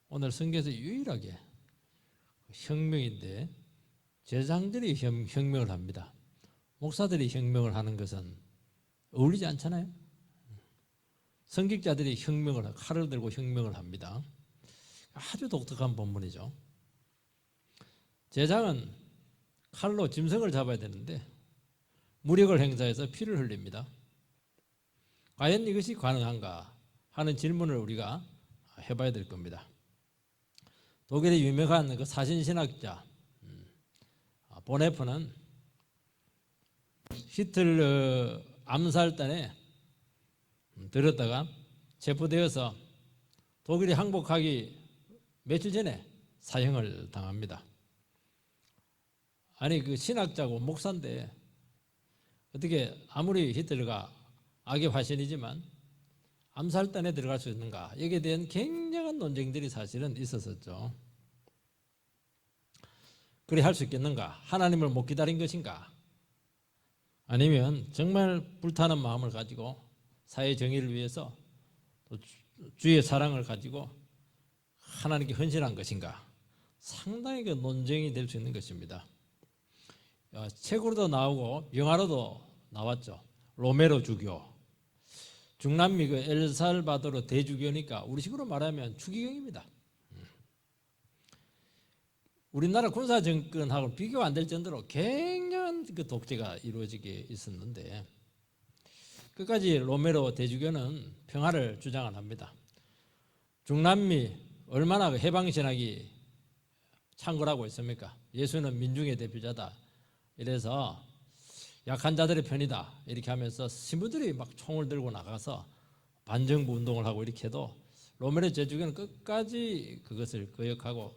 오늘 성경에서 유일하게 혁명인데 제사장들이 혁명을 합니다. 목사들이 혁명을 하는 것은 어울리지 않잖아요. 성직자들이 혁명을 칼을 들고 혁명을 합니다. 아주 독특한 본문이죠. 제사장은 칼로 짐승을 잡아야 되는데 무력을 행사해서 피를 흘립니다. 과연 이것이 가능한가 하는 질문을 우리가 해봐야 될 겁니다. 독일의 유명한 그 사신신학자 보네프는 히틀러 암살단에 들었다가 체포되어서 독일이 항복하기 며칠 전에 사형을 당합니다. 아니 그 신학자고 목사인데 어떻게 아무리 히틀러가 악의 화신이지만 암살단에 들어갈 수 있는가, 여기에 대한 굉장한 논쟁들이 사실은 있었었죠. 그리 할 수 있겠는가? 하나님을 못 기다린 것인가? 아니면 정말 불타는 마음을 가지고 사회 정의를 위해서 또 주의 사랑을 가지고 하나님께 헌신한 것인가? 상당히 그 논쟁이 될 수 있는 것입니다. 책으로도 나오고 영화로도 나왔죠. 로메로 주교. 중남미 그 엘살바도르 대주교니까 우리식으로 말하면 추기경입니다. 우리나라 군사 정권하고 비교가 안 될 정도로 굉장한 그 독재가 이루어지게 있었는데 끝까지 로메로 대주교는 평화를 주장을 합니다. 중남미 얼마나 그 해방신학이 창궐하고 있습니까? 예수는 민중의 대표자다. 이래서 약한 자들의 편이다 이렇게 하면서 신부들이 막 총을 들고 나가서 반정부 운동을 하고 이렇게 해도 로메로 대주교는 끝까지 그것을 거역하고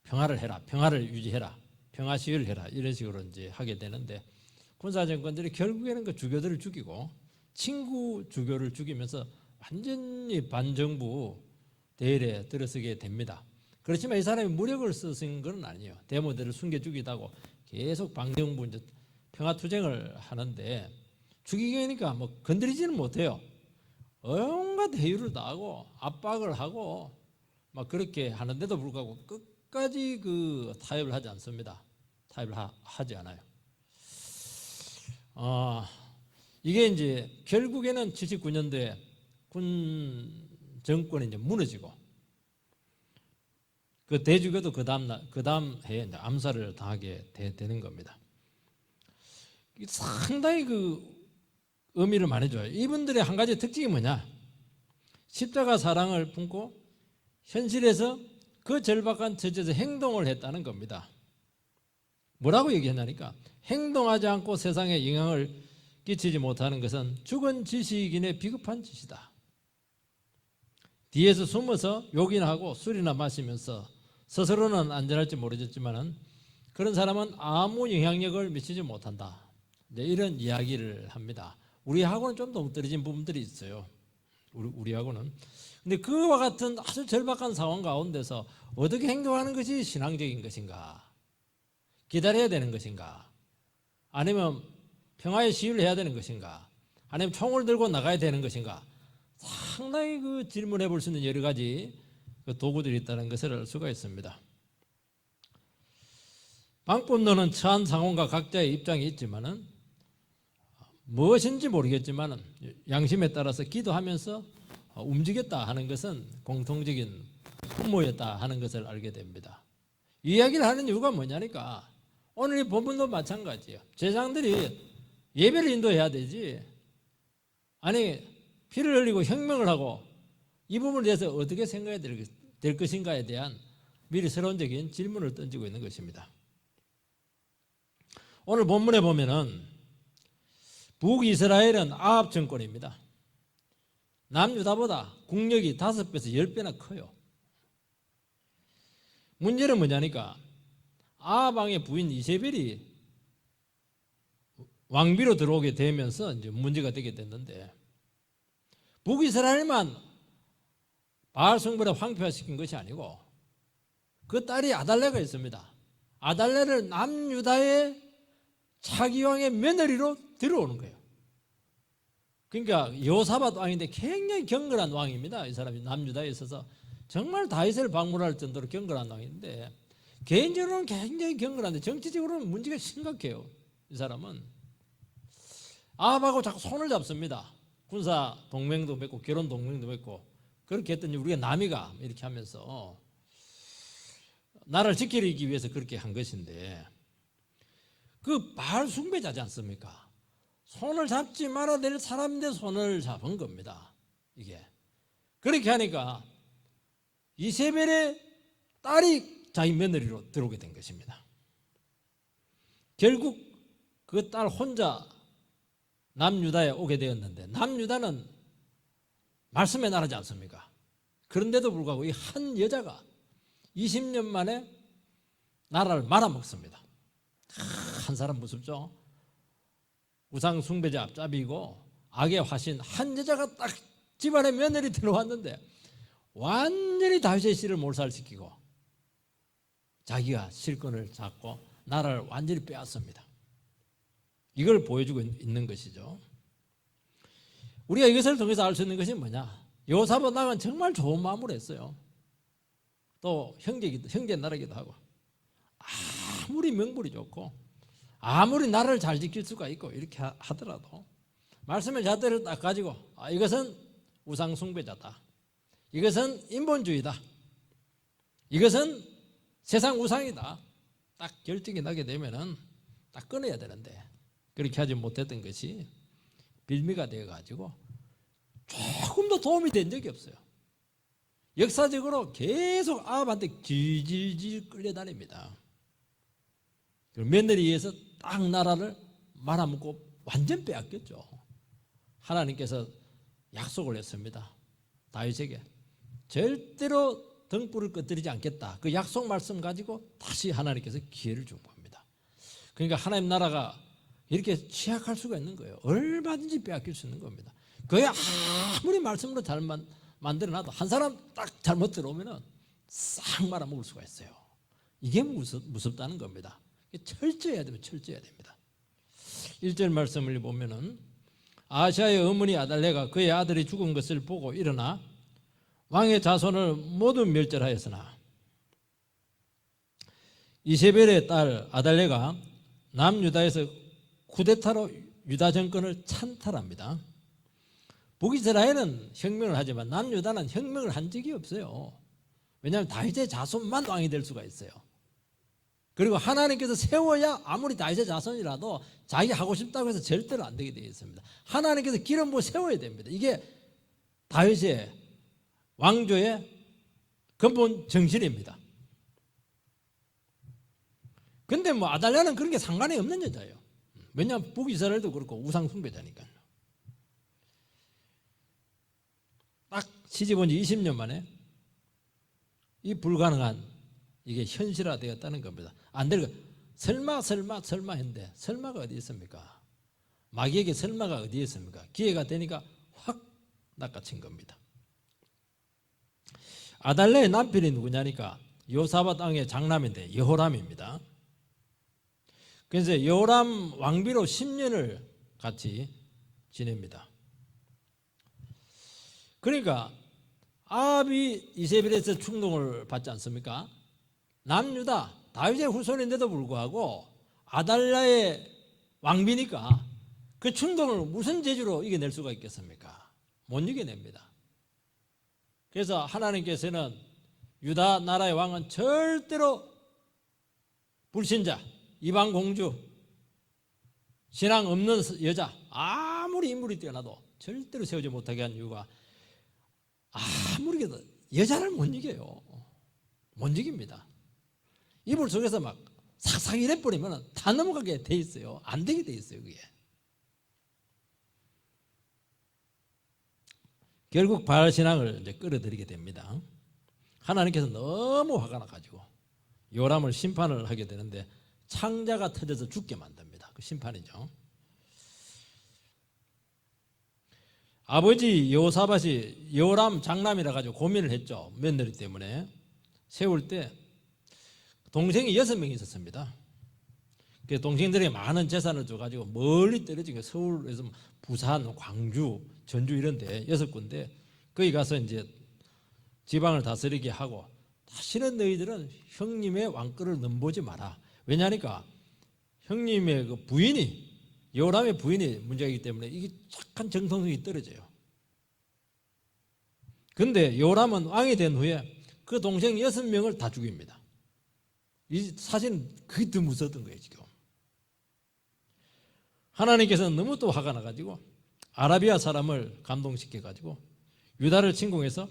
평화를 해라, 평화를 유지해라, 평화 시위를 해라 이런 식으로 이제 하게 되는데 군사 정권들이 결국에는 그 주교들을 죽이고 친구 주교를 죽이면서 완전히 반정부 대열에 들어서게 됩니다. 그렇지만 이 사람이 무력을 쓰신 건 아니에요. 대모들을 숨겨 죽이다 하고 계속 반정부 이제 평화투쟁을 하는데 추기경이니까 뭐 건드리지는 못해요. 온갖 회유를 당하고 압박을 하고 막 그렇게 하는데도 불구하고 끝까지 그 타협을 하지 않습니다. 타협을 하지 않아요. 이게 이제 결국에는 79년도에 군 정권이 이제 무너지고 그 대주교도 그 다음 해에 이제 암살을 당하게 되는 겁니다. 상당히 그 의미를 많이 줘요. 이분들의 한 가지 특징이 뭐냐? 십자가 사랑을 품고 현실에서 그 절박한 처지에서 행동을 했다는 겁니다. 뭐라고 얘기했냐니까 행동하지 않고 세상에 영향을 끼치지 못하는 것은 죽은 지식인의 비겁한 짓이다. 뒤에서 숨어서 욕이나 하고 술이나 마시면서 스스로는 안전할지 모르겠지만 그런 사람은 아무 영향력을 미치지 못한다. 이런 이야기를 합니다. 우리하고는 좀 동떨어진 부분들이 있어요. 우리하고는. 근데 그와 같은 아주 절박한 상황 가운데서 어떻게 행동하는 것이 신앙적인 것인가? 기다려야 되는 것인가? 아니면 평화의 시위를 해야 되는 것인가? 아니면 총을 들고 나가야 되는 것인가? 상당히 그 질문해 볼 수 있는 여러 가지 그 도구들이 있다는 것을 알 수가 있습니다. 방법론은 처한 상황과 각자의 입장이 있지만은 무엇인지 모르겠지만 양심에 따라서 기도하면서 움직였다 하는 것은 공통적인 분모였다 하는 것을 알게 됩니다. 이 이야기를 하는 이유가 뭐냐니까 오늘 이 본문도 마찬가지예요. 제사장들이 예배를 인도해야 되지 아니 피를 흘리고 혁명을 하고 이 부분에 대해서 어떻게 생각해야 될 것인가에 대한 미리 서론적인 질문을 던지고 있는 것입니다. 오늘 본문에 보면은 북이스라엘은 아합 정권입니다. 남유다보다 국력이 5배에서 10배나 커요. 문제는 뭐냐니까 아합 왕의 부인 이세벨이 왕비로 들어오게 되면서 이제 문제가 되게 됐는데 북이스라엘만 바알 숭배를 황폐화시킨 것이 아니고 그 딸이 아달레가 있습니다. 아달레를 남유다의 차기 왕의 며느리로 들어오는 거예요. 그러니까 여호사밧 왕인데 굉장히 경건한 왕입니다. 이 사람이 남유다에 있어서 정말 다윗을 방문할 정도로 경건한 왕인데 개인적으로는 굉장히 경건한데 정치적으로는 문제가 심각해요. 이 사람은 아합하고 자꾸 손을 잡습니다. 군사 동맹도 맺고 결혼 동맹도 맺고 그렇게 했더니 우리가 남이가 이렇게 하면서 나라를 지키기 위해서 그렇게 한 것인데 그 바알 숭배자지 않습니까? 손을 잡지 말아야 될 사람인데 손을 잡은 겁니다. 이게 그렇게 하니까 이세벨의 딸이 자기 며느리로 들어오게 된 것입니다. 결국 그 딸 혼자 남유다에 오게 되었는데 남유다는 말씀의 나라지 않습니까? 그런데도 불구하고 이 한 여자가 20년 만에 나라를 말아먹습니다. 한 사람 무섭죠? 우상 숭배자 앞잡이고 악의 화신 한 여자가 딱 집안에 며느리 들어왔는데 완전히 다윗의 씨를 몰살시키고 자기가 실권을 잡고 나라를 완전히 빼앗습니다. 이걸 보여주고 있는 것이죠. 우리가 이것을 통해서 알 수 있는 것이 뭐냐? 여호사밧 왕은 정말 좋은 마음으로 했어요. 또 형제 나라기도 하고 아무리 명분이 좋고 아무리 나라를 잘 지킬 수가 있고 이렇게 하더라도 말씀의 잣대를 딱 가지고 이것은 우상 숭배자다. 이것은 인본주의다. 이것은 세상 우상이다. 딱 결정이 나게 되면은 딱 끊어야 되는데 그렇게 하지 못했던 것이 빌미가 되어가지고 조금도 도움이 된 적이 없어요. 역사적으로 계속 아합한테 질질질 끌려다닙니다. 며느리에 의해서 딱 나라를 말아먹고 완전 빼앗겼죠. 하나님께서 약속을 했습니다. 다윗에게 절대로 등불을 꺼뜨리지 않겠다. 그 약속 말씀 가지고 다시 하나님께서 기회를 준 겁니다. 그러니까 하나님 나라가 이렇게 취약할 수가 있는 거예요. 얼마든지 빼앗길 수 있는 겁니다. 그게 아무리 말씀으로 잘 만들어놔도 한 사람 딱 잘못 들어오면 싹 말아먹을 수가 있어요. 이게 무섭다는 겁니다. 철저해야 됩니다. 철저해야 됩니다. 1절 말씀을 보면은 아시아의 어머니 아달레가 그의 아들이 죽은 것을 보고 일어나 왕의 자손을 모두 멸절하였으나 이세벨의 딸 아달레가 남유다에서 쿠데타로 유다 정권을 찬탈합니다. 북이스라엘은 혁명을 하지만 남유다는 혁명을 한 적이 없어요. 왜냐하면 다윗의 자손만 왕이 될 수가 있어요. 그리고 하나님께서 세워야 아무리 다윗의 자손이라도 자기 하고 싶다고 해서 절대로 안 되게 되어 있습니다. 하나님께서 기름 부어 세워야 됩니다. 이게 다윗의 왕조의 근본 정신입니다. 근데 뭐 아달랴는 그런 게 상관이 없는 여자예요. 왜냐하면 북이스라엘도 그렇고 우상 숭배자니까요. 딱 시집 온 지 20년 만에 이 불가능한 이게 현실화되었다는 겁니다. 안 될 거. 설마 했는데 설마가 어디 있습니까? 마귀에게 설마가 어디 있습니까? 기회가 되니까 확 낚아친 겁니다. 아달랴의 남편이 누구냐니까 여호사밧 왕의 장남인데 여호람입니다. 그래서 여호람 왕비로 10년을 같이 지냅니다. 그러니까 아합이 이세벨에서 충동을 받지 않습니까? 남유다 다윗의 후손인데도 불구하고 아달랴의 왕비니까 그 충동을 무슨 재주로 이겨낼 수가 있겠습니까? 못 이겨냅니다. 그래서 하나님께서는 유다 나라의 왕은 절대로 불신자, 이방 공주, 신앙 없는 여자 아무리 인물이 뛰어나도 절대로 세우지 못하게 한 이유가 아무리 해도 여자를 못 이겨요. 못 이깁니다. 이불 속에서 막 삭삭 이래버리면 다 넘어가게 돼 있어요. 안 되게 돼 있어요. 그게. 결국 바알 신앙을 이제 끌어들이게 됩니다. 하나님께서 너무 화가 나가지고 요람을 심판을 하게 되는데 창자가 터져서 죽게 만듭니다. 그 심판이죠. 아버지 여호사밧이 여호람 장남이라 가지고 고민을 했죠. 며느리 때문에. 세울 때 동생이 6명이 있었습니다. 그 동생들에게 많은 재산을 줘가지고 멀리 떨어진 서울에서 부산, 광주, 전주 이런 데 6군데 거기 가서 이제 지방을 다스리게 하고 다시는 너희들은 형님의 왕권을 넘보지 마라. 왜냐하니까 형님의 그 부인이 여호람의 부인이 문제이기 때문에 이게 착한 정통성이 떨어져요. 그런데 여호람은 왕이 된 후에 그 동생 6명을 다 죽입니다. 이 사실은 그게 더 무서웠던 거예요. 지금 하나님께서는 너무 또 화가 나가지고 아라비아 사람을 감동시켜가지고 유다를 침공해서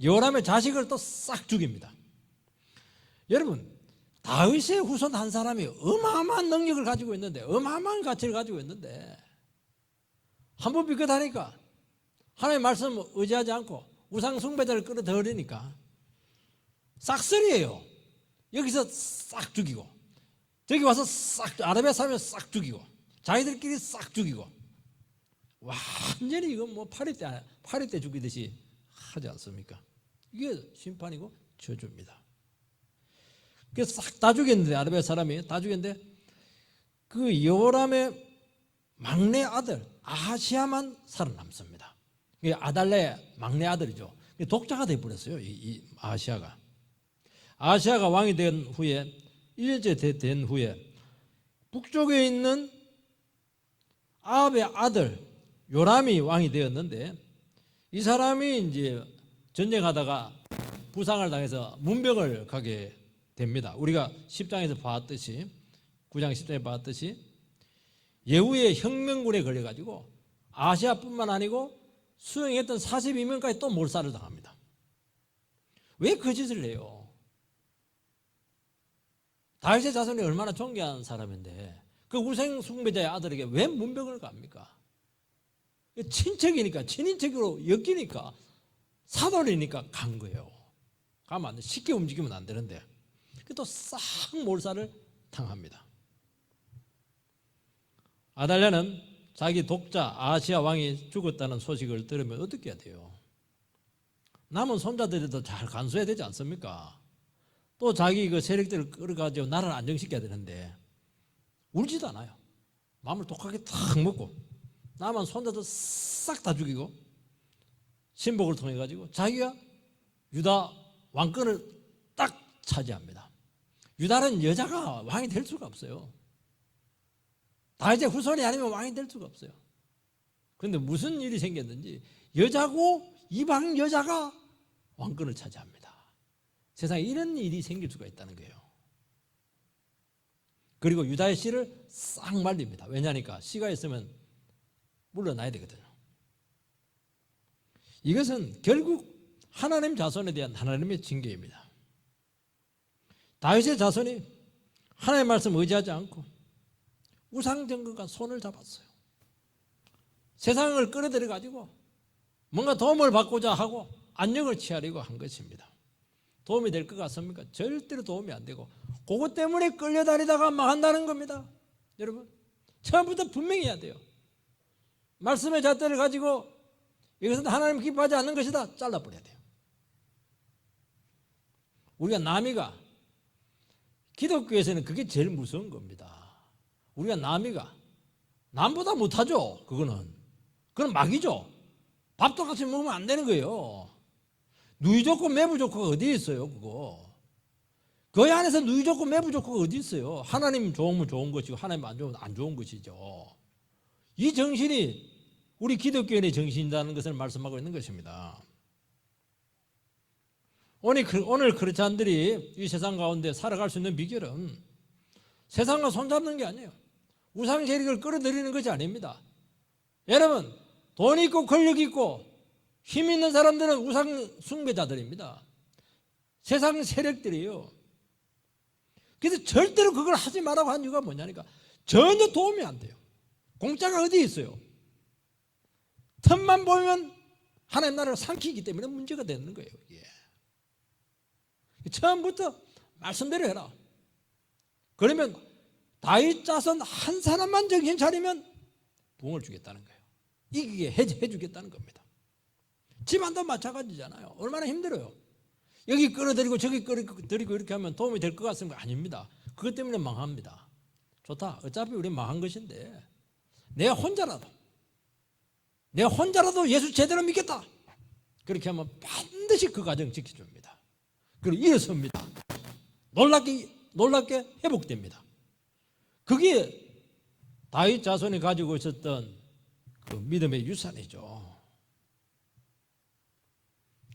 여호람의 자식을 또 싹 죽입니다. 여러분, 다윗의 후손 한 사람이 어마어마한 능력을 가지고 있는데, 어마어마한 가치를 가지고 있는데 한번 비끗하니까 하나님의 말씀을 의지하지 않고 우상 숭배자를 끌어들이니까 싹쓸이에요. 여기서 싹 죽이고 저기 와서 싹 아라비아 사람을 싹 죽이고 자기들끼리 싹 죽이고 완전히 이건 뭐 파리 때 죽이듯이 하지 않습니까? 이게 심판이고 저주입니다. 그래서 싹 다 죽였는데 아라비아 사람이 다 죽였는데 그 여호람의 막내 아들 아하시야만 살아남습니다. 아달랴의 막내 아들이죠. 독자가 되어버렸어요. 이 아하시야가. 아하시야가 왕이 된 후에 1년째 된 후에 북쪽에 있는 아합의 아들 요람이 왕이 되었는데 이 사람이 이제 전쟁하다가 부상을 당해서 문병을 가게 됩니다. 우리가 10장에서 봤듯이 9장 10장에 봤듯이 예후의 혁명군에 걸려가지고 아시아뿐만 아니고 수행했던 42명까지 또 몰살을 당합니다. 왜 그 짓을 해요? 다윗의 자손이 얼마나 존귀한 사람인데 그 우상 숭배자의 아들에게 왜 문병을 갑니까? 친척이니까 친인척으로 엮이니까 사돌이니까 간 거예요. 가면 안 돼. 쉽게 움직이면 안 되는데 또 싹 몰살을 당합니다. 아달랴는 자기 독자 아하시야 왕이 죽었다는 소식을 들으면 어떻게 해야 돼요? 남은 손자들도 잘 간수해야 되지 않습니까? 또 자기 그 세력들을 끌어가지고 나라를 안정시켜야 되는데 울지도 않아요. 마음을 독하게 탁 먹고 남은 손자들 싹 다 죽이고 신복을 통해 가지고 자기가 유다 왕권을 딱 차지합니다. 유다는 여자가 왕이 될 수가 없어요. 다윗의 후손이 아니면 왕이 될 수가 없어요. 그런데 무슨 일이 생겼는지 여자고 이방 여자가 왕권을 차지합니다. 세상에 이런 일이 생길 수가 있다는 거예요. 그리고 유다의 씨를 싹 말립니다. 왜냐하니까 씨가 있으면 물러나야 되거든요. 이것은 결국 하나님 자손에 대한 하나님의 징계입니다. 다윗의 자손이 하나님의 말씀 의지하지 않고 우상정거가 손을 잡았어요. 세상을 끌어들여 가지고 뭔가 도움을 받고자 하고 안녕을 취하려고 한 것입니다. 도움이 될 것 같습니까? 절대로 도움이 안 되고 그것 때문에 끌려다니다가 망한다는 겁니다. 여러분 처음부터 분명히 해야 돼요. 말씀의 잣대를 가지고 이것은 하나님 기뻐하지 않는 것이다 잘라버려야 돼요. 우리가 남이가 기독교에서는 그게 제일 무서운 겁니다. 우리가 남보다 못하죠. 그건 막이죠. 밥도 같이 먹으면 안 되는 거예요. 누이 좋고 매부 좋고가 어디 있어요? 그 안에서 누이 좋고 매부 좋고가 어디 있어요? 하나님 좋으면 좋은 것이고 하나님 안 좋으면 안 좋은 것이죠. 이 정신이 우리 기독교인의 정신이라는 것을 말씀하고 있는 것입니다. 오늘 크리스찬들이 이 세상 가운데 살아갈 수 있는 비결은 세상과 손잡는 게 아니에요. 우상 세력을 끌어들이는 것이 아닙니다. 여러분 돈 있고 권력 있고 힘 있는 사람들은 우상 숭배자들입니다. 세상 세력들이에요. 그래서 절대로 그걸 하지 말라고 한 이유가 뭐냐니까 전혀 도움이 안 돼요. 공짜가 어디 있어요? 틈만 보면 하나님 나라를 삼키기 때문에 문제가 되는 거예요. 처음부터 말씀대로 해라. 그러면 다윗 자손 한 사람만 정신 차리면 부흥을 주겠다는 거예요. 이기게 해주겠다는 겁니다. 집안도 마찬가지잖아요. 얼마나 힘들어요. 여기 끌어들이고 저기 끌어들이고 이렇게 하면 도움이 될 것 같습니까? 아닙니다. 그것 때문에 망합니다. 좋다. 어차피 우리 망한 것인데 내가 혼자라도 예수 제대로 믿겠다. 그렇게 하면 반드시 그 가정 지켜줍니다. 그리고 일어섭니다. 놀랍게 회복됩니다. 그게 다윗 자손이 가지고 있었던 그 믿음의 유산이죠.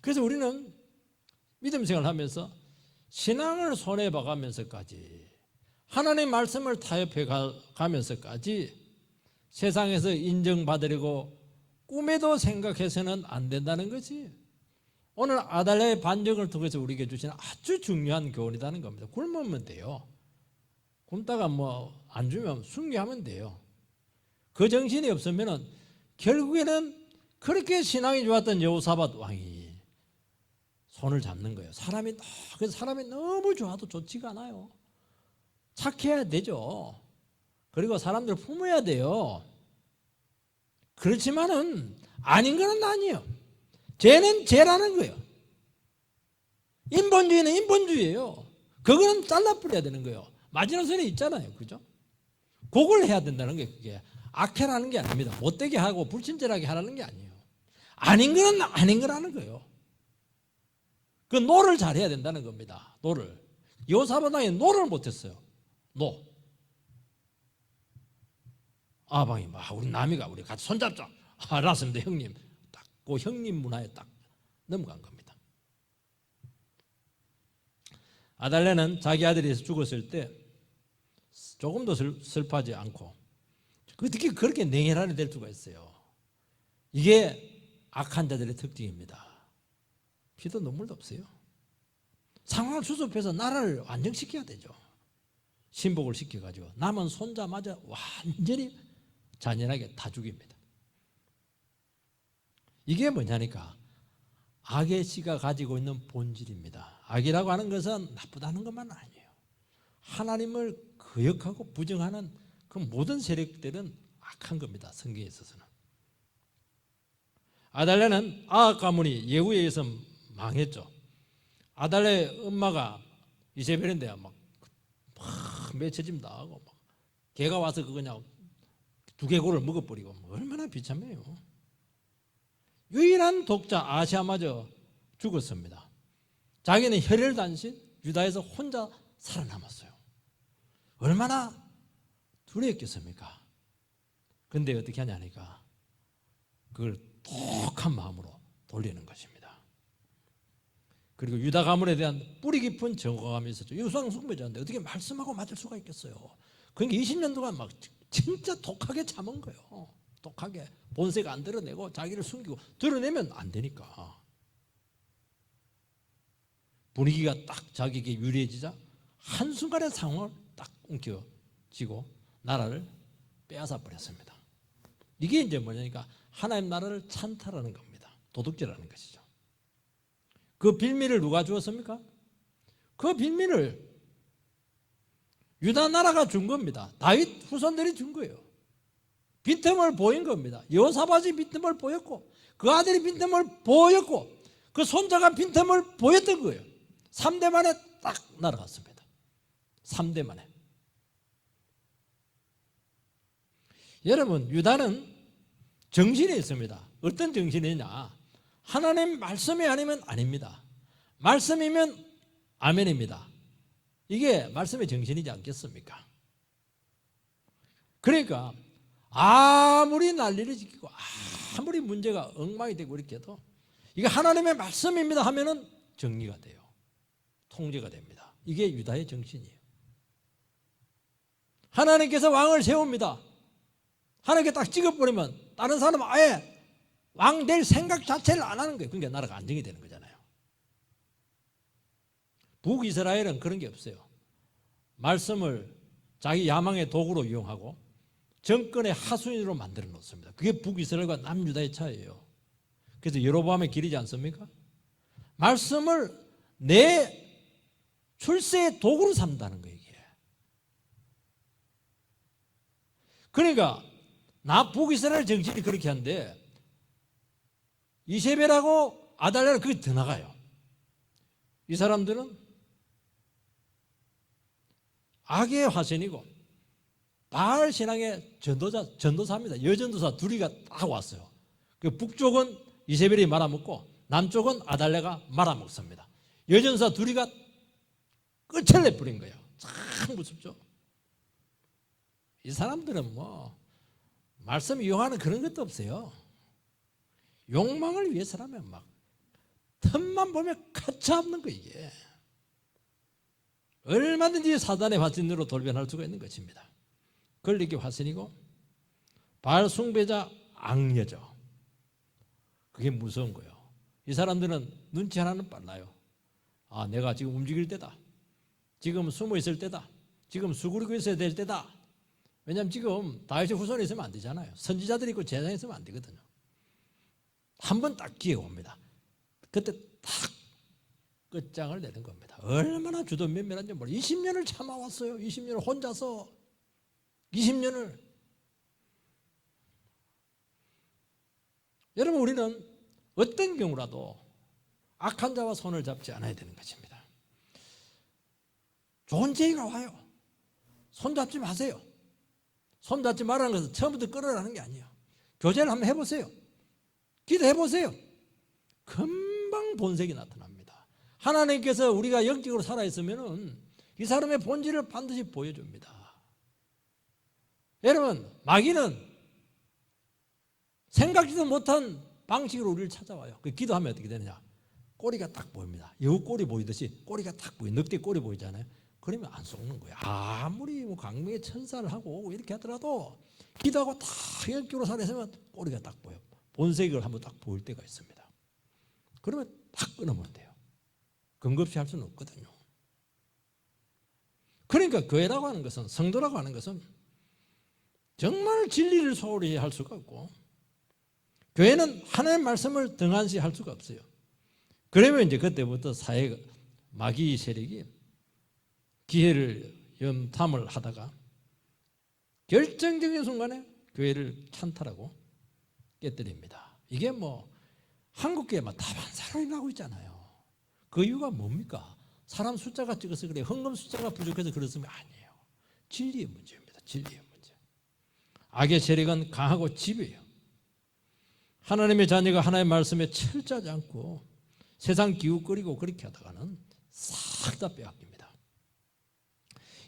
그래서 우리는 믿음 생활을 하면서 신앙을 손에 봐가면서까지 하나님의 말씀을 타협해 가면서까지 세상에서 인정받으려고 꿈에도 생각해서는 안 된다는 거지. 오늘 아달랴의 반정을 통해서 우리에게 주시는 아주 중요한 교훈이라는 겁니다. 굶으면 돼요. 굶다가 뭐 안 주면 순교하면 돼요. 그 정신이 없으면 결국에는 그렇게 신앙이 좋았던 여호사밧 왕이 손을 잡는 거예요. 그래서 사람이 너무 좋아도 좋지가 않아요. 착해야 되죠. 그리고 사람들 품어야 돼요. 그렇지만은 아닌 건 아니에요. 죄는 죄라는 거예요. 인본주의는 인본주의예요. 그거는 잘라버려야 되는 거예요. 마지노선이 있잖아요. 그죠? 그걸 해야 된다는 게 그게 악해라는 게 아닙니다. 못되게 하고 불친절하게 하라는 게 아니에요. 아닌 거는 아닌 거라는 거예요. 그 노를 잘해야 된다는 겁니다. 노를. 여호사밧 왕이 노를 못했어요. 노. 아방이 막 우리 남이가 우리 같이 손잡자. 알았습니다, 형님. 딱 그 형님 문화에 딱 넘어간 겁니다. 아달랴는 자기 아들이 죽었을 때 조금도 슬퍼하지 않고 어떻게 그렇게 냉혈한이 될 수가 있어요. 이게 악한 자들의 특징입니다. 피도 눈물도 없어요. 상황을 수습해서 나라를 안정시켜야 되죠. 신복을 시켜가지고 남은 손자마저 완전히 잔인하게 다 죽입니다. 이게 뭐냐니까 악의 씨가 가지고 있는 본질입니다. 악이라고 하는 것은 나쁘다는 것만 아니에요. 하나님을 거역하고 부정하는 그 모든 세력들은 악한 겁니다. 성경에 있어서는. 아달랴는 아합 가문이 예후에 의해서 망했죠. 아달랴의 엄마가 이세벨인데 막 맺혀짐 당하고 막 개가 와서 그냥 두개골을 먹어버리고 얼마나 비참해요. 유일한 독자 아시아마저 죽었습니다. 자기는 혈혈단신 유다에서 혼자 살아남았어요. 얼마나 두려웠겠습니까? 근데 어떻게 하냐니까 그걸 독한 마음으로 돌리는 것입니다. 그리고 유다 가문에 대한 뿌리 깊은 정오감이 있었죠. 유상 숭배자인데 어떻게 말씀하고 맞을 수가 있겠어요. 그러니까 20년 동안 막 진짜 독하게 참은 거예요. 독하게 본색 안 드러내고 자기를 숨기고 드러내면 안 되니까. 분위기가 딱 자기에게 유리해지자 한순간의 상황을 딱 움켜쥐고 나라를 빼앗아 버렸습니다. 이게 이제 뭐냐니까 하나님 나라를 찬탈하는 겁니다. 도둑질하는 것이죠. 그 빌미를 누가 주었습니까? 그 빌미를 유다 나라가 준 겁니다. 다윗 후손들이 준 거예요. 빈틈을 보인 겁니다. 여호사밧이 빈틈을 보였고 그 아들이 빈틈을 보였고 그 손자가 빈틈을 보였던 거예요. 3대 만에 딱 날아갔습니다. 3대 만에. 여러분 유다는 정신이 있습니다. 어떤 정신이냐? 하나님 말씀이 아니면 아닙니다. 말씀이면 아멘입니다. 이게 말씀의 정신이지 않겠습니까? 그러니까 아무리 난리를 지키고 아무리 문제가 엉망이 되고 이렇게 해도 이게 하나님의 말씀입니다 하면은 정리가 돼요. 통제가 됩니다. 이게 유다의 정신이에요. 하나님께서 왕을 세웁니다. 하나님께 딱 찍어버리면 다른 사람은 아예 왕 될 생각 자체를 안 하는 거예요. 그러니까 나라가 안정이 되는 거잖아요. 북이스라엘은 그런 게 없어요. 말씀을 자기 야망의 도구로 이용하고 정권의 하수인으로 만들어 놓습니다. 그게 북이스라엘과 남유다의 차이예요. 그래서 여로보암의 길이지 않습니까? 말씀을 내 출세의 도구로 삼다는 거예요. 이게. 그러니까 나 북이스라엘 정신이 그렇게 한데 이세벨하고 아달랴는 그게 더 나가요. 이 사람들은 악의 화신이고 바알 신앙의 전도사입니다. 여전도사 둘이가 딱 왔어요. 그 북쪽은 이세벨이 말아먹고 남쪽은 아달랴가 말아먹습니다. 여전사 둘이가 끝을 내버린 거예요. 참 무섭죠. 이 사람들은 뭐 말씀 이용하는 그런 것도 없어요. 욕망을 위해서라면 막 틈만 보면 가차없는 거 이게. 얼마든지 사단의 화신으로 돌변할 수가 있는 것입니다. 걸리기 화신이고 바알 숭배자 악녀죠. 그게 무서운 거예요. 이 사람들은 눈치 하나는 빨라요. 아, 내가 지금 움직일 때다. 지금 숨어 있을 때다. 지금 수그리고 있어야 될 때다. 왜냐하면 지금 다윗의 후손에 있으면 안 되잖아요. 선지자들이 있고 제사장에 있으면 안 되거든요. 한 번 딱 기회가 옵니다. 그때 딱 끝장을 내는 겁니다. 얼마나 주도면밀한지 몰라요. 20년을 참아왔어요. 20년을 혼자서 20년을. 여러분, 우리는 어떤 경우라도 악한 자와 손을 잡지 않아야 되는 것입니다. 좋은 제의가 와요. 손 잡지 마세요. 손 잡지 말라는 것은 처음부터 끌어라는 게 아니에요. 교제를 한번 해보세요. 기도해보세요. 금방 본색이 나타납니다. 하나님께서 우리가 영적으로 살아있으면 이 사람의 본질을 반드시 보여줍니다. 여러분, 마귀는 생각지도 못한 방식으로 우리를 찾아와요. 그 기도하면 어떻게 되느냐? 꼬리가 딱 보입니다. 여우 꼬리 보이듯이 꼬리가 딱 보여요. 늑대 꼬리 보이잖아요. 그러면 안 속는 거예요. 아무리 뭐 강명의 천사를 하고 이렇게 하더라도 기도하고 다 영적으로 살아있으면 꼬리가 딱 보여요. 본색을 한번 딱 보일 때가 있습니다. 그러면 딱 끊으면 돼요. 근거 없이 할 수는 없거든요. 그러니까 교회라고 하는 것은, 성도라고 하는 것은 정말 진리를 소홀히 할 수가 없고, 교회는 하나님의 말씀을 등한시 할 수가 없어요. 그러면 이제 그때부터 마귀 세력이 기회를 염탐을 하다가 결정적인 순간에 교회를 찬탈하고 깨뜨립니다. 이게 뭐 한국교회만 다반사로 일어나고 있잖아요. 그 이유가 뭡니까? 사람 숫자가 적어서 그래요. 헌금 숫자가 부족해서 그렇으면 아니에요. 진리의 문제입니다. 진리의 문제. 악의 세력은 강하고 지배해요. 하나님의 자녀가 하나님의 말씀에 철저하지 않고 세상 기웃거리고 그렇게 하다가는 싹 다 빼앗깁니다.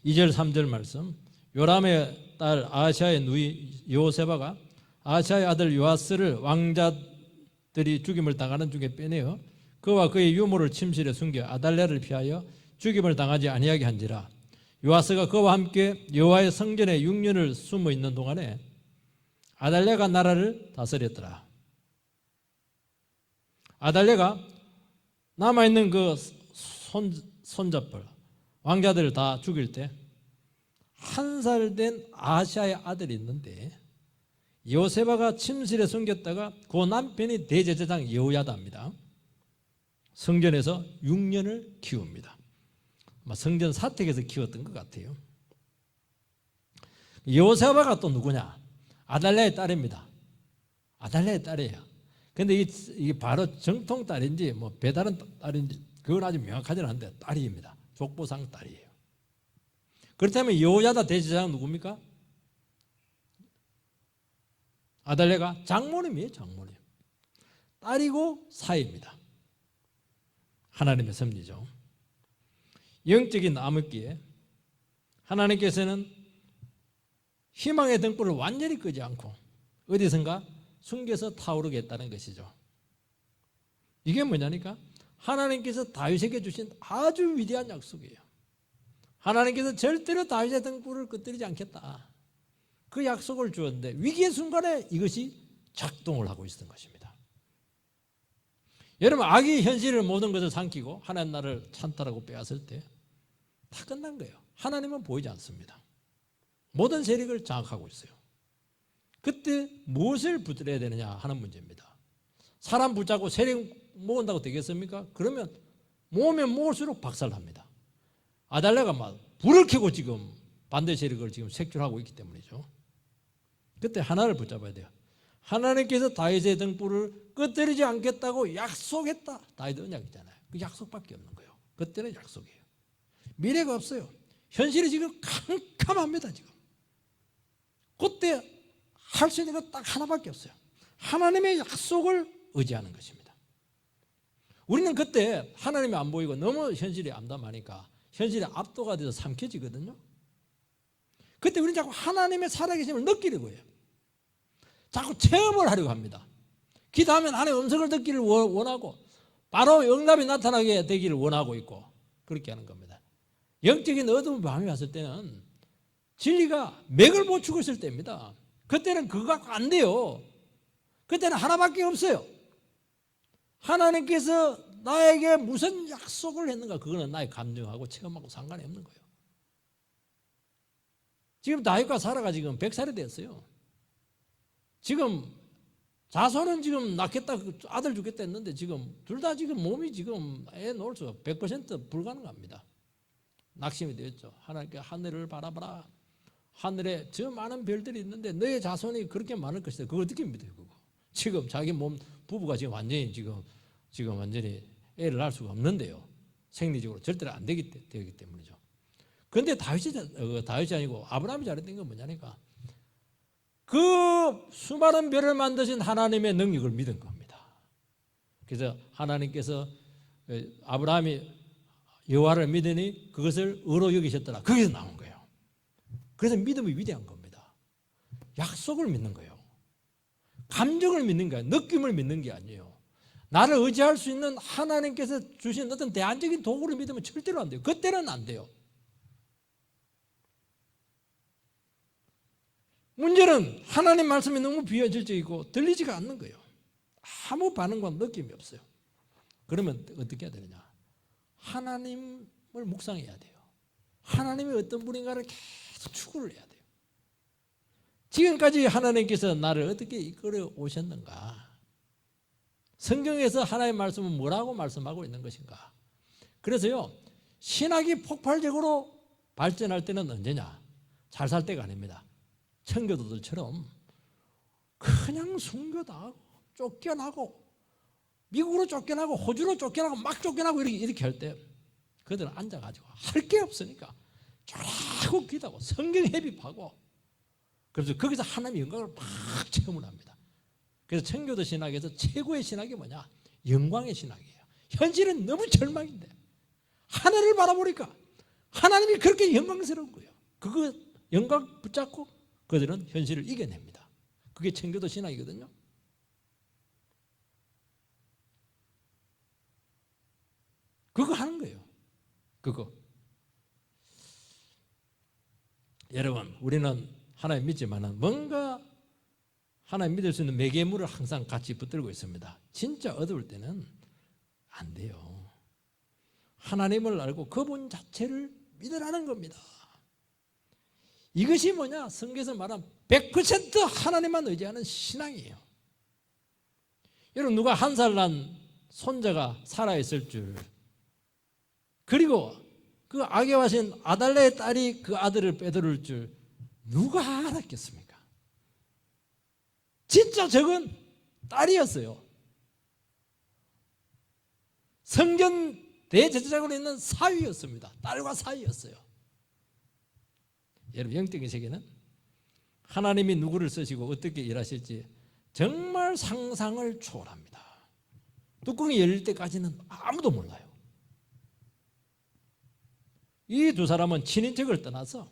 2절 3절 말씀, 요람의 딸 아하시아의 누이 여호세바가 아하시아의 아들 요아스를 왕자들이 죽임을 당하는 중에 빼내어 그와 그의 유모를 침실에 숨겨 아달랴를 피하여 죽임을 당하지 아니하게 한지라. 요아스가 그와 함께 여호와의 성전에 6년을 숨어 있는 동안에 아달랴가 나라를 다스렸더라. 아달랴가 남아있는 그 손잡을 왕자들을 다 죽일 때 1살 된 아하시아의 아들이 있는데 요세바가 침실에 숨겼다가 그 남편이 대제사장 여호야다입니다. 성전에서 6년을 키웁니다. 성전 사택에서 키웠던 것 같아요. 요세바가 또 누구냐? 아달랴의 딸입니다. 아달랴의 딸이에요. 근데 이게 바로 정통 딸인지 뭐 배다른 딸인지 그건 아주 명확하지는 않은데 딸입니다. 족보상 딸이에요. 그렇다면 여호야다 대제사장 누굽니까? 아달랴가 장모님이에요. 장모님. 딸이고 사위입니다. 하나님의 섭리죠. 영적인 암흑기에 하나님께서는 희망의 등불을 완전히 끄지 않고 어디선가 숨겨서 타오르게 했다는 것이죠. 이게 뭐냐니까 하나님께서 다윗에게 주신 아주 위대한 약속이에요. 하나님께서 절대로 다윗의 등불을 끄뜨리지 않겠다. 그 약속을 주었는데 위기의 순간에 이것이 작동을 하고 있었던 것입니다. 여러분, 악이 현실을 모든 것을 삼키고 하나님 나라를 찬탈하고 빼앗을 때 다 끝난 거예요. 하나님은 보이지 않습니다. 모든 세력을 장악하고 있어요. 그때 무엇을 붙들어야 되느냐 하는 문제입니다. 사람 붙잡고 세력 모은다고 되겠습니까? 그러면 모으면 모을수록 박살납니다. 아달랴가 막 불을 켜고 지금 반대 세력을 지금 색출하고 있기 때문이죠. 그때 하나를 붙잡아야 돼요. 하나님께서 다윗의 등불을 끄뜨리지 않겠다고 약속했다. 다윗 언약이잖아요. 그 약속밖에 없는 거예요. 그때는 약속이에요. 미래가 없어요. 현실이 지금 캄캄합니다. 지금 그때 할 수 있는 건 딱 하나밖에 없어요. 하나님의 약속을 의지하는 것입니다. 우리는 그때 하나님이 안 보이고 너무 현실이 암담하니까 현실에 압도가 돼서 삼켜지거든요. 그때 우리는 자꾸 하나님의 살아계심을 느끼려고 해요. 자꾸 체험을 하려고 합니다. 기도하면 하나님의 음성을 듣기를 원하고 바로 응답이 나타나게 되기를 원하고 있고 그렇게 하는 겁니다. 영적인 어두운 밤이 왔을 때는 진리가 맥을 못 추고 있을 때입니다. 그때는 그거 갖고 안 돼요. 그때는 하나밖에 없어요. 하나님께서 나에게 무슨 약속을 했는가, 그거는 나의 감정하고 체험하고 상관이 없는 거예요. 지금 다윗과 사라가 지금 100살이 됐어요. 지금 자손은 지금 낳겠다, 아들 주겠다 했는데 지금 둘 다 지금 몸이 지금 애 놓을 수가 100% 불가능합니다. 낙심이 되었죠. 하나님께 하늘을 바라봐라. 하늘에 저 많은 별들이 있는데 너의 자손이 그렇게 많을 것이다. 그거 어떻게 믿어요, 그거? 지금 자기 몸 부부가 지금 완전히 지금 완전히 애를 낳을 수가 없는데요. 생리적으로 절대로 안 되기 때문이죠. 그런데 다윗이 아니고 아브라함이 잘했던 건 뭐냐니까 그 수많은 별을 만드신 하나님의 능력을 믿은 겁니다. 그래서 하나님께서 아브라함이 여호와를 믿으니 그것을 의로 여기셨더라. 거기서 나온 거예요. 그래서 믿음이 위대한 겁니다. 약속을 믿는 거예요. 감정을 믿는 거예요. 느낌을 믿는 게 아니에요. 나를 의지할 수 있는 하나님께서 주신 어떤 대안적인 도구를 믿으면 절대로 안 돼요. 그때는 안 돼요. 문제는 하나님 말씀이 너무 비현실적이고 들리지가 않는 거예요. 아무 반응과 느낌이 없어요. 그러면 어떻게 해야 되느냐? 하나님을 묵상해야 돼요. 하나님이 어떤 분인가를 계속 추구를 해야 돼요. 지금까지 하나님께서 나를 어떻게 이끌어 오셨는가? 성경에서 하나님의 말씀은 뭐라고 말씀하고 있는 것인가? 그래서요, 신학이 폭발적으로 발전할 때는 언제냐? 잘 살 때가 아닙니다. 청교도들처럼 그냥 순교당하고 쫓겨나고 미국으로 쫓겨나고 호주로 쫓겨나고 막 쫓겨나고 이렇게 할 때 그들은 앉아가지고 할 게 없으니까 쫄하고 기도하고 성경 회입하고 그래서 거기서 하나님의 영광을 막 체험을 합니다. 그래서 청교도 신학에서 최고의 신학이 뭐냐? 영광의 신학이에요. 현실은 너무 절망인데 하늘을 바라보니까 하나님이 그렇게 영광스러운 거예요. 그거 영광 붙잡고 그들은 현실을 이겨냅니다. 그게 청교도 신학이거든요. 그거 하는 거예요. 그거. 여러분, 우리는 하나님 믿지만은 뭔가 하나님 믿을 수 있는 매개물을 항상 같이 붙들고 있습니다. 진짜 어두울 때는 안 돼요. 하나님을 알고 그분 자체를 믿으라는 겁니다. 이것이 뭐냐? 성경에서 말한 100% 하나님만 의지하는 신앙이에요. 여러분, 누가 한 살 난 손자가 살아있을 줄, 그리고 그 악에 와신 아달랴의 딸이 그 아들을 빼돌릴 줄 누가 알았겠습니까? 진짜 적은 딸이었어요. 성전 대제사장으로 있는 사위였습니다. 딸과 사위였어요. 여러분, 영적인 세계는 하나님이 누구를 쓰시고 어떻게 일하실지 정말 상상을 초월합니다. 뚜껑이 열릴 때까지는 아무도 몰라요. 이 두 사람은 친인척을 떠나서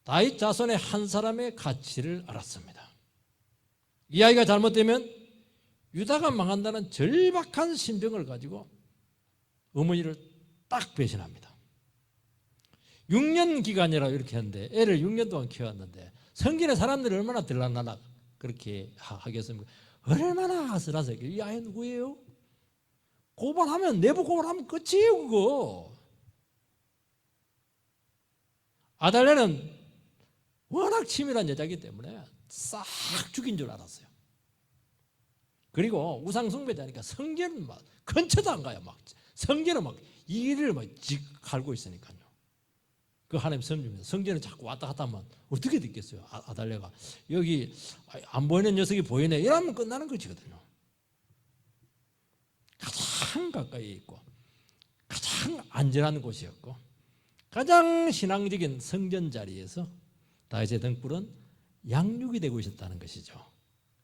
다윗 자손의 한 사람의 가치를 알았습니다. 이 아이가 잘못되면 유다가 망한다는 절박한 심정을 가지고 어머니를 딱 배신합니다. 6년 기간이라고 이렇게 하는데 애를 6년 동안 키웠는데 성경의 사람들이 얼마나 들락날락 그렇게 하겠습니까? 얼마나 아슬아슬. 이 아이 누구예요? 고발하면 내부 고발하면 끝이에요, 그거. 아달랴는 워낙 치밀한 여자이기 때문에 싹 죽인 줄 알았어요. 그리고 우상숭배자니까 성전은 막 근처도 안 가요. 막 성전은 막 이를 막 갈고 있으니까요. 그 하나님 섬깁니다. 성전에 자꾸 왔다 갔다 하면 어떻게 됐겠어요? 아달랴가 여기 안 보이는 녀석이 보이네 이러면 끝나는 것이거든요. 가장 가까이 있고 가장 안전한 곳이었고 가장 신앙적인 성전 자리에서 다윗의 등불은 양육이 되고 있었다는 것이죠.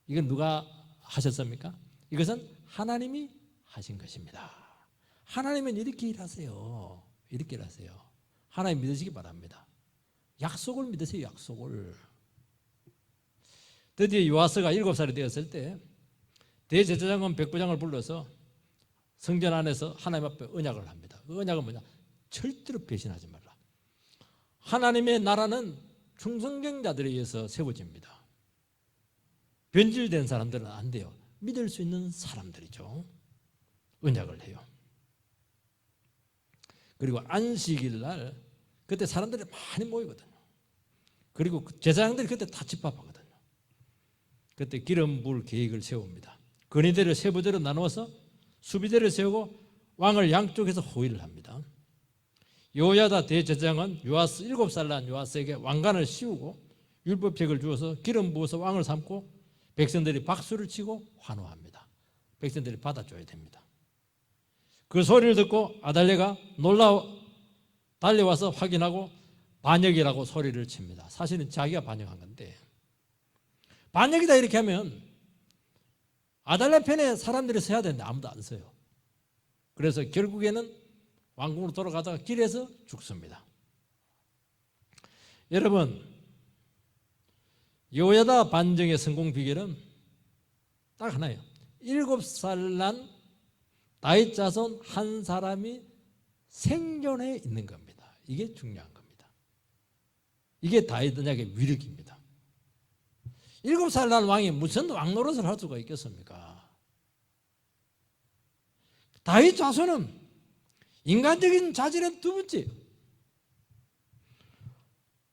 이건 누가 하셨습니까? 이것은 하나님이 하신 것입니다. 하나님은 이렇게 일하세요. 이렇게 일하세요. 하나님 믿으시기 바랍니다. 약속을 믿으세요. 약속을. 드디어 요아스가 7살이 되었을 때 대제사장은 백부장을 불러서 성전 안에서 하나님 앞에 언약을 합니다. 그 언약은 뭐냐? 절대로 배신하지 말라. 하나님의 나라는 충성경자들에 의해서 세워집니다. 변질된 사람들은 안 돼요. 믿을 수 있는 사람들이죠. 언약을 해요. 그리고 안식일 날 그때 사람들이 많이 모이거든요. 그리고 제사장들이 그때 다 집합하거든요. 그때 기름 부을 계획을 세웁니다. 근위대를 세 부대로 나누어서 수비대를 세우고 왕을 양쪽에서 호위를 합니다. 여호야다 대제사장은 요아스 7살 난 요아스에게 왕관을 씌우고 율법책을 주어서 기름 부어서 왕을 삼고 백성들이 박수를 치고 환호합니다. 백성들이 받아줘야 됩니다. 그 소리를 듣고 아달랴가 놀라 달려와서 확인하고 반역이라고 소리를 칩니다. 사실은 자기가 반역한 건데, 반역이다 이렇게 하면 아달랴 편에 사람들이 서야 되는데 아무도 안 서요. 그래서 결국에는 왕궁으로 돌아가다가 길에서 죽습니다. 여러분, 여호야다 반정의 성공 비결은 딱 하나예요. 7살 난 다윗 자손 한 사람이 생존해 있는 겁니다. 이게 중요한 겁니다. 이게 다윗 언약의 위력입니다. 7살 난 왕이 무슨 왕 노릇을 할 수가 있겠습니까? 다윗 자손은 인간적인 자질은 두 번째.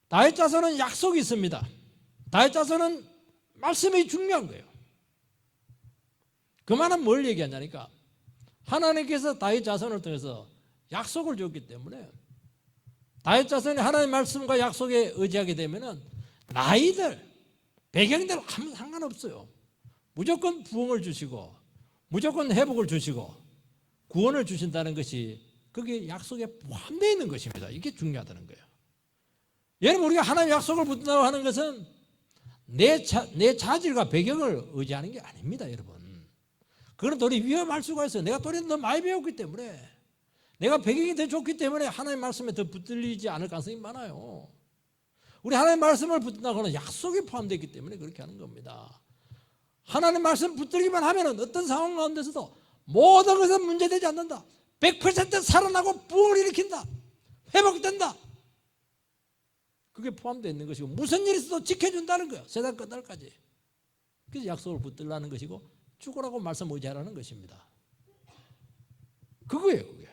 다윗 자손은 약속이 있습니다. 다윗 자손은 말씀이 중요한 거예요. 그 말은 뭘 얘기하냐니까, 하나님께서 다윗 자손을 통해서 약속을 줬기 때문에 다윗 자손이 하나님의 말씀과 약속에 의지하게 되면은 나이들, 배경들 아무 상관없어요. 무조건 부흥을 주시고 무조건 회복을 주시고 구원을 주신다는 것이 그게 약속에 포함되어 있는 것입니다. 이게 중요하다는 거예요. 여러분, 우리가 하나님의 약속을 붙든다고 하는 것은 내 자질과 배경을 의지하는 게 아닙니다. 여러분, 그건 도리 위험할 수가 있어요. 내가 도리 더 많이 배웠기 때문에, 내가 배경이 더 좋기 때문에 하나님 말씀에 더 붙들리지 않을 가능성이 많아요. 우리 하나님 말씀을 붙든다고 하는 약속이 포함되어 있기 때문에 그렇게 하는 겁니다. 하나님 말씀 붙들기만 하면 어떤 상황 가운데서도 모든 것은 문제되지 않는다. 100% 살아나고 부흥을 일으킨다. 회복된다. 그게 포함되어 있는 것이고, 무슨 일이 있어도 지켜준다는 거예요. 세상 끝날까지. 그래서 약속을 붙들라는 것이고, 죽으라고 말씀 의지하라는 것입니다. 그거예요, 그게.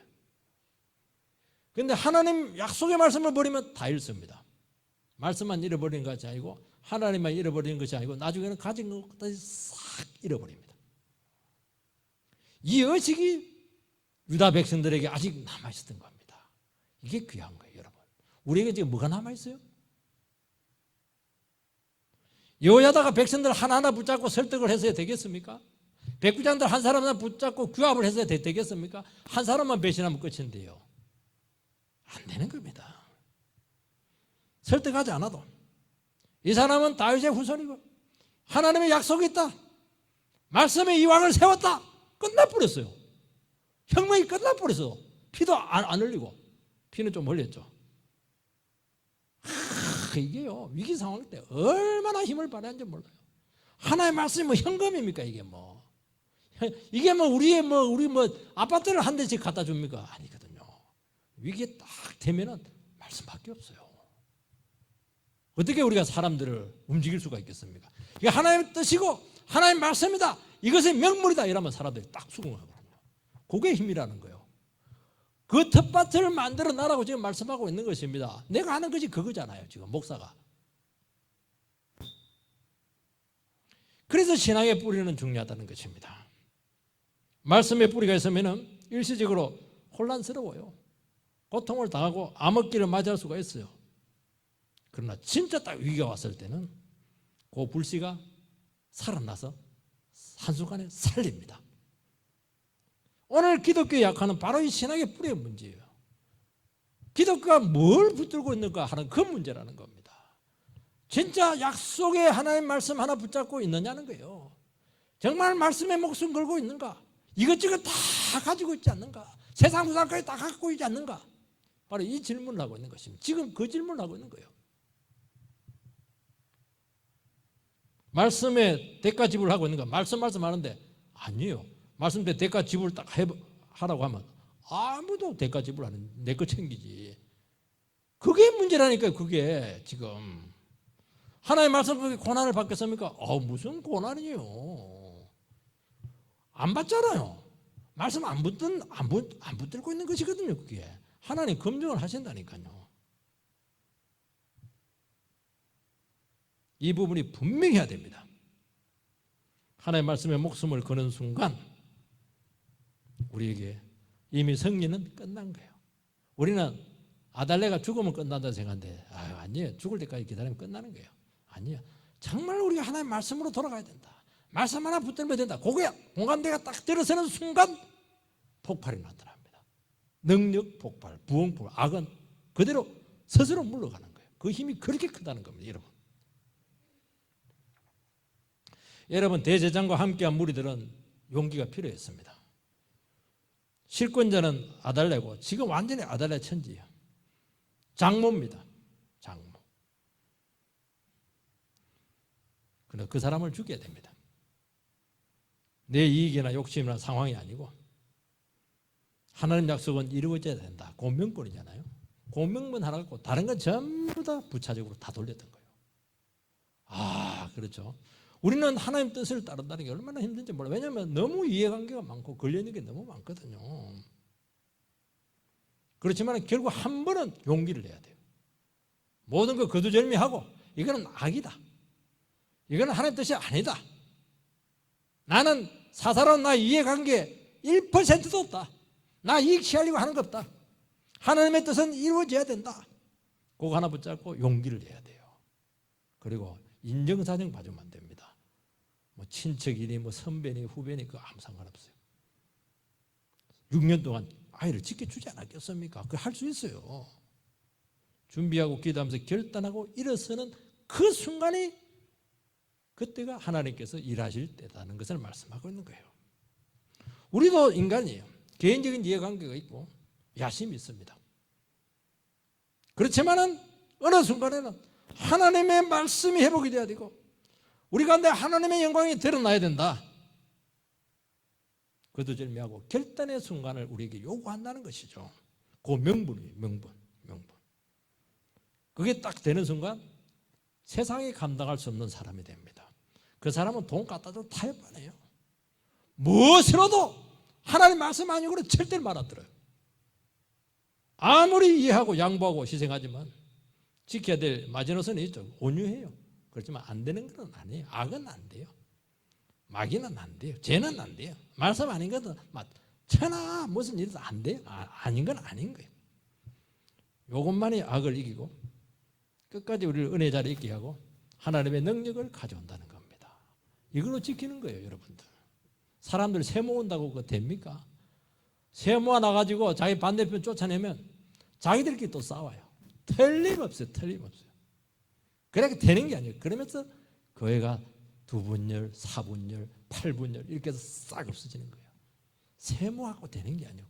그런데 하나님 약속의 말씀을 버리면 다 잃습니다. 말씀만 잃어버리는 것이 아니고 하나님만 잃어버리는 것이 아니고 나중에는 가진 것까지 싹 잃어버립니다. 이 의식이 유다 백성들에게 아직 남아있었던 겁니다. 이게 귀한 거예요, 여러분. 우리에게 지금 뭐가 남아있어요? 여호야다가 백성들 하나하나 붙잡고 설득을 해서야 되겠습니까? 백부장들 한 사람만 붙잡고 규합을 해서야 되겠습니까? 한 사람만 배신하면 끝인데요. 안 되는 겁니다. 설득하지 않아도 이 사람은 다윗의 후손이고 하나님의 약속이 있다, 말씀의 이 왕을 세웠다, 끝나버렸어요. 혁명이 끝나버렸어. 피도 안 흘리고, 피는 좀 흘렸죠. 이게요, 위기 상황 때 얼마나 힘을 발휘하는지 몰라요. 하나님의 말씀이 뭐 현금입니까? 이게 뭐 우리 아파트를 한 대씩 갖다 줍니까? 아니거든요. 위기에 딱 되면은 말씀밖에 없어요. 어떻게 우리가 사람들을 움직일 수가 있겠습니까? 이게 하나님의 뜻이고 하나님의 말씀이다, 이것의 명물이다 이러면 사람들이 딱 수긍하거든요. 그게 힘이라는 거예요. 그 텃밭을 만들어 놔라고 지금 말씀하고 있는 것입니다. 내가 하는 것이 그거잖아요, 지금 목사가. 그래서 신앙의 뿌리는 중요하다는 것입니다. 말씀의 뿌리가 있으면 일시적으로 혼란스러워요. 고통을 당하고 암흑기를 맞이할 수가 있어요. 그러나 진짜 딱 위기가 왔을 때는 그 불씨가 살아나서 한순간에 살립니다. 오늘 기독교의 약화는 바로 이 신앙의 뿌리의 문제예요. 기독교가 뭘 붙들고 있는가 하는 그 문제라는 겁니다. 진짜 약속의 하나님 말씀 하나 붙잡고 있느냐는 거예요. 정말 말씀에 목숨 걸고 있는가? 이것저것 다 가지고 있지 않는가? 세상 수단까지 다 갖고 있지 않는가? 바로 이 질문을 하고 있는 것입니다. 지금 그 질문을 하고 있는 거예요. 말씀에 대가 지불을 하고 있는가? 말씀 하는데 아니에요. 말씀대 대가 지불 딱 하라고 하면 아무도 대가 지불 안 해. 내 거 챙기지. 그게 문제라니까요. 그게 지금 하나님의 말씀 그게 고난을 받겠습니까? 무슨 고난이요? 안 받잖아요. 말씀 안 붙들고 있는 것이거든요. 그게 하나님 검증을 하신다니까요. 이 부분이 분명히 해야 됩니다. 하나님의 말씀에 목숨을 거는 순간 우리에게 이미 승리는 끝난 거예요. 우리는 아달레가 죽으면 끝난다 생각하는데 아니에요. 죽을 때까지 기다리면 끝나는 거예요. 아니에요. 정말 우리가 하나님의 말씀으로 돌아가야 된다. 말씀 하나 붙들면 된다. 그게 공감대가 딱 들어서는 순간 폭발이 나타납니다. 능력 폭발, 부흥 폭발, 악은 그대로 스스로 물러가는 거예요. 그 힘이 그렇게 크다는 겁니다. 여러분 대제사장과 함께한 무리들은 용기가 필요했습니다. 실권자는 아달레고 지금 완전히 아달레 천지예요. 장모입니다. 장모. 그런데 그 사람을 죽여야 됩니다. 내 이익이나 욕심이나 상황이 아니고 하나님 약속은 이루어져야 된다. 공명권이잖아요. 공명권 하나 갖고 다른 건 전부 다 부차적으로 다 돌렸던 거예요. 그렇죠. 우리는 하나님 뜻을 따른다는 게 얼마나 힘든지 몰라요. 왜냐하면 너무 이해관계가 많고 걸려있는 게 너무 많거든요. 그렇지만 결국 한 번은 용기를 내야 돼요. 모든 거 거두절미하고 이거는 악이다. 이거는 하나님 뜻이 아니다. 나는 사사로운 나 이해관계 1%도 없다. 나 이익 취하려고 하는 거 없다. 하나님의 뜻은 이루어져야 된다. 그거 하나 붙잡고 용기를 내야 돼요. 그리고 인정사정 봐주면 안 됩니다. 뭐 친척이니 뭐 선배니 후배니 그거 아무 상관없어요. 6년 동안 아이를 지켜주지 않았겠습니까? 그거 할 수 있어요. 준비하고 기도하면서 결단하고 일어서는 그 순간이 그때가 하나님께서 일하실 때라는 것을 말씀하고 있는 거예요. 우리도 인간이에요. 개인적인 이해관계가 있고 야심이 있습니다. 그렇지만은 어느 순간에는 하나님의 말씀이 회복이 돼야 되고 우리 가운데 하나님의 영광이 드러나야 된다. 거두절미하고 결단의 순간을 우리에게 요구한다는 것이죠. 그 명분이에요. 명분. 그게 딱 되는 순간 세상이 감당할 수 없는 사람이 됩니다. 그 사람은 돈 갖다 줘도 타협하네요. 무엇으로도 하나님 말씀 아니고는 절대로 말 안 들어요. 아무리 이해하고 양보하고 희생하지만 지켜야 될 마지노선이 있죠. 온유해요. 그렇지만 안 되는 건 아니에요. 악은 안 돼요. 마귀는 안 돼요. 죄는 안 돼요. 말씀 아닌 것은 천하 무슨 일도 안 돼요. 아닌 건 아닌 거예요. 이것만이 악을 이기고 끝까지 우리를 은혜 자리에 있게 하고 하나님의 능력을 가져온다는 겁니다. 이걸로 지키는 거예요, 여러분들. 사람들 세 모은다고 그거 됩니까? 세 모아 나가지고 자기 반대편 쫓아내면 자기들끼리 또 싸워요. 틀림없어요. 그렇게 되는 게 아니에요. 그러면서 교회가 2분열, 4분열, 8분열 이렇게 해서 싹 없어지는 거예요. 세 모아갖고 되는 게 아니에요.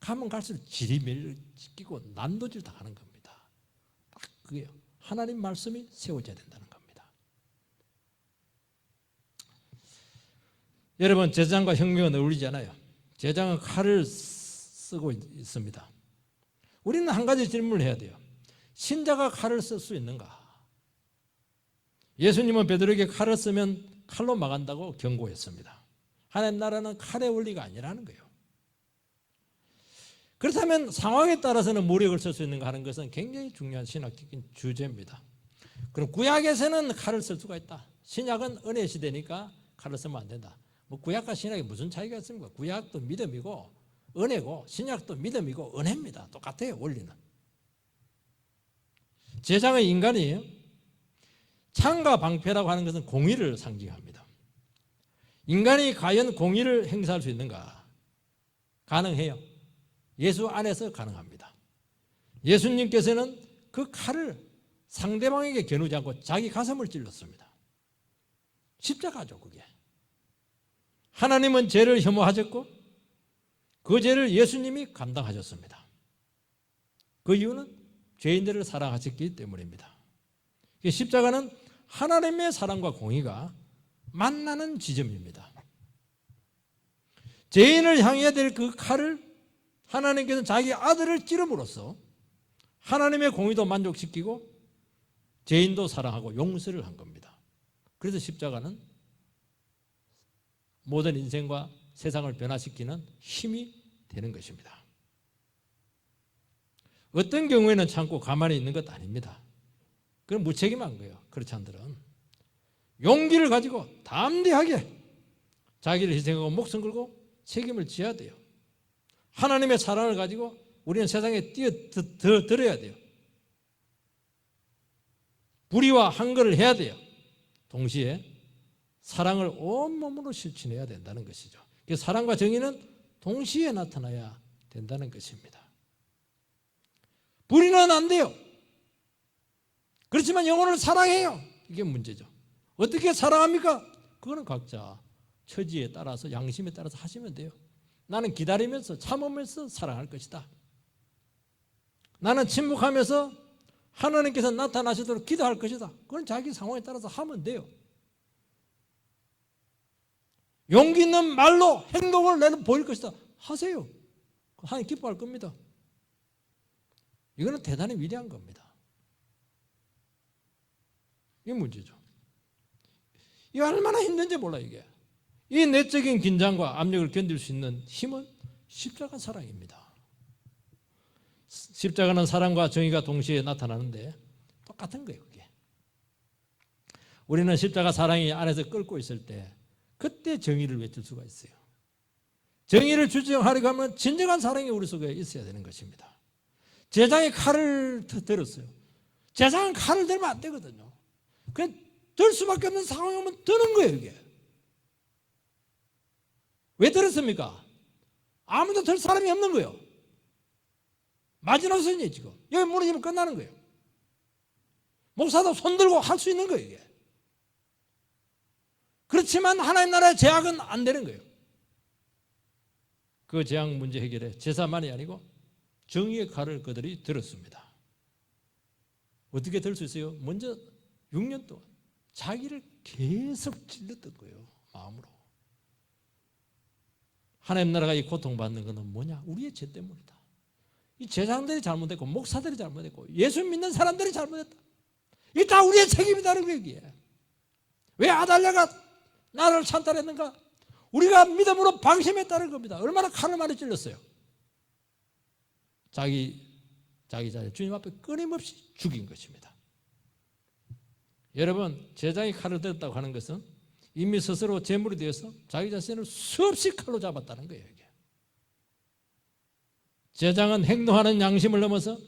가면 갈수록 지리멸리끼고 난도질 당하는 겁니다. 딱 그게요. 하나님 말씀이 세워져야 된다는 겁니다. 여러분 제사장과 혁명은 어울리잖아요. 제사장은 칼을 쓰고 있습니다. 우리는 한 가지 질문을 해야 돼요. 신자가 칼을 쓸 수 있는가? 예수님은 베드로에게 칼을 쓰면 칼로 막한다고 경고했습니다. 하나님 나라는 칼의 원리가 아니라는 거예요. 그렇다면 상황에 따라서는 무력을 쓸 수 있는가 하는 것은 굉장히 중요한 신학적인 주제입니다. 그럼 구약에서는 칼을 쓸 수가 있다. 신약은 은혜 시대니까 칼을 쓰면 안 된다. 뭐 구약과 신약이 무슨 차이가 있습니까? 구약도 믿음이고 은혜고 신약도 믿음이고 은혜입니다. 똑같아요, 원리는. 제사장은 인간이에요. 창과 방패라고 하는 것은 공의를 상징합니다. 인간이 과연 공의를 행사할 수 있는가? 가능해요. 예수 안에서 가능합니다. 예수님께서는 그 칼을 상대방에게 겨누지 않고 자기 가슴을 찔렀습니다. 십자가죠, 그게. 하나님은 죄를 혐오하셨고 그 죄를 예수님이 감당하셨습니다. 그 이유는 죄인들을 사랑하셨기 때문입니다. 십자가는 하나님의 사랑과 공의가 만나는 지점입니다. 죄인을 향해야 될 그 칼을 하나님께서는 자기 아들을 찌름으로써 하나님의 공의도 만족시키고 죄인도 사랑하고 용서를 한 겁니다. 그래서 십자가는 모든 인생과 세상을 변화시키는 힘이 되는 것입니다. 어떤 경우에는 참고 가만히 있는 것 아닙니다. 그건 무책임한 거예요. 그렇지 않들은 용기를 가지고 담대하게 자기를 희생하고 목숨 걸고 책임을 져야 돼요. 하나님의 사랑을 가지고 우리는 세상에 뛰어들어야 돼요. 불의와 항거를 해야 돼요. 동시에 사랑을 온몸으로 실천해야 된다는 것이죠. 사랑과 정의는 동시에 나타나야 된다는 것입니다. 불의는 안 돼요. 그렇지만 영혼을 사랑해요. 이게 문제죠. 어떻게 사랑합니까? 그거는 각자 처지에 따라서 양심에 따라서 하시면 돼요. 나는 기다리면서 참으면서 사랑할 것이다. 나는 침묵하면서 하나님께서 나타나시도록 기도할 것이다. 그건 자기 상황에 따라서 하면 돼요. 용기 있는 말로 행동을 내는 보일 것이다. 하세요. 하나님 기뻐할 겁니다. 이거는 대단히 위대한 겁니다. 이게 문제죠. 이게 얼마나 힘든지 몰라요. 이게. 이 내적인 긴장과 압력을 견딜 수 있는 힘은 십자가 사랑입니다. 십자가는 사랑과 정의가 동시에 나타나는데 똑같은 거예요. 그게. 우리는 십자가 사랑이 안에서 끓고 있을 때 그때 정의를 외칠 수가 있어요. 정의를 주장하려고 하면 진정한 사랑이 우리 속에 있어야 되는 것입니다. 제장이 칼을 들었어요. 제장은 칼을 들면 안 되거든요. 그냥 들 수밖에 없는 상황이 오면 드는 거예요. 이게. 왜 들었습니까? 아무도 들 사람이 없는 거예요. 마지노선이에요. 지금 여기 무너지면 끝나는 거예요. 목사도 손들고 할 수 있는 거예요. 이게. 그렇지만 하나님 나라의 제약은 안 되는 거예요. 그 제약 문제 해결에 제사만이 아니고 정의의 칼을 그들이 들었습니다. 어떻게 들 수 있어요? 먼저 6년 동안 자기를 계속 찔렀던 거예요. 마음으로. 하나님 나라가 이 고통받는 것은 뭐냐? 우리의 죄 때문이다. 이 제사장들이 잘못했고 목사들이 잘못했고 예수 믿는 사람들이 잘못했다. 이게 다 우리의 책임이다는 거예요. 왜 아달랴가 나를 찬탈했는가? 우리가 믿음으로 방심했다는 겁니다. 얼마나 칼을 많이 찔렀어요. 자기 자녀 주님 앞에 끊임없이 죽인 것입니다. 여러분, 제장이 칼을 들었다고 하는 것은 이미 스스로 제물이 되어서 자기 자신을 수없이 칼로 잡았다는 거예요. 이게. 제장은 행동하는 양심을 넘어서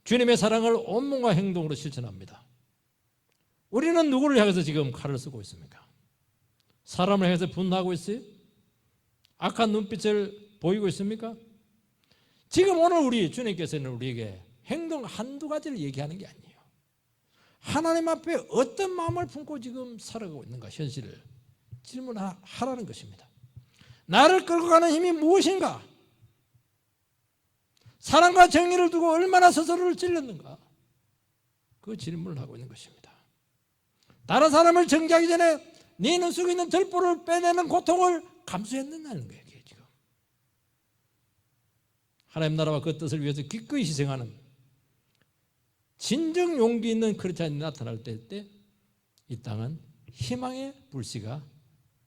주님의 사랑을 온몸과 행동으로 실천합니다. 우리는 누구를 향해서 지금 칼을 쓰고 있습니까? 사람을 향해서 분노하고 있어요? 악한 눈빛을 보이고 있습니까? 지금 오늘 우리 주님께서는 우리에게 행동 한두 가지를 얘기하는 게 아니에요. 하나님 앞에 어떤 마음을 품고 지금 살아가고 있는가 현실을 질문하라는 것입니다. 나를 끌고 가는 힘이 무엇인가? 사랑과 정의를 두고 얼마나 스스로를 찔렀는가? 그 질문을 하고 있는 것입니다. 다른 사람을 정죄하기 전에 네 눈 속에 있는 들보를 빼내는 고통을 감수했느냐는 거예요. 지금 하나님 나라와 그 뜻을 위해서 기꺼이 희생하는 진정 용기 있는 크리스찬이 나타날 때 이 땅은 희망의 불씨가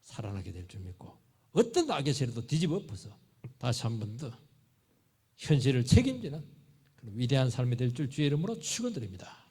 살아나게 될 줄 믿고 어떤 악의 세력도 뒤집어 엎어서 다시 한 번 더 현실을 책임지는 그런 위대한 삶이 될 줄 주의 이름으로 축원드립니다.